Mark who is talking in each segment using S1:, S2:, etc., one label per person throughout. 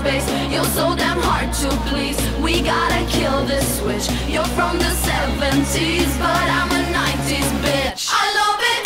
S1: space. You're so damn hard to please. We gotta kill this switch. You're from the 70s, but I'm a 90s bitch. I love it.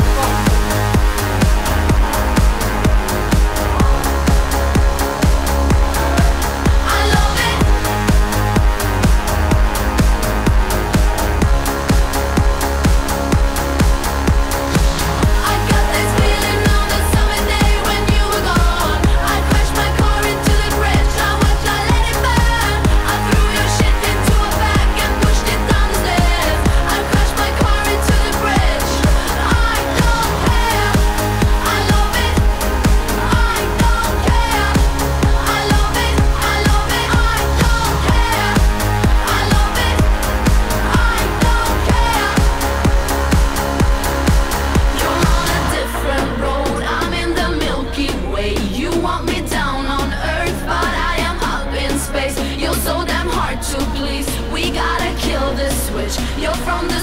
S1: You're so damn hard to please. We gotta kill this switch. You're from the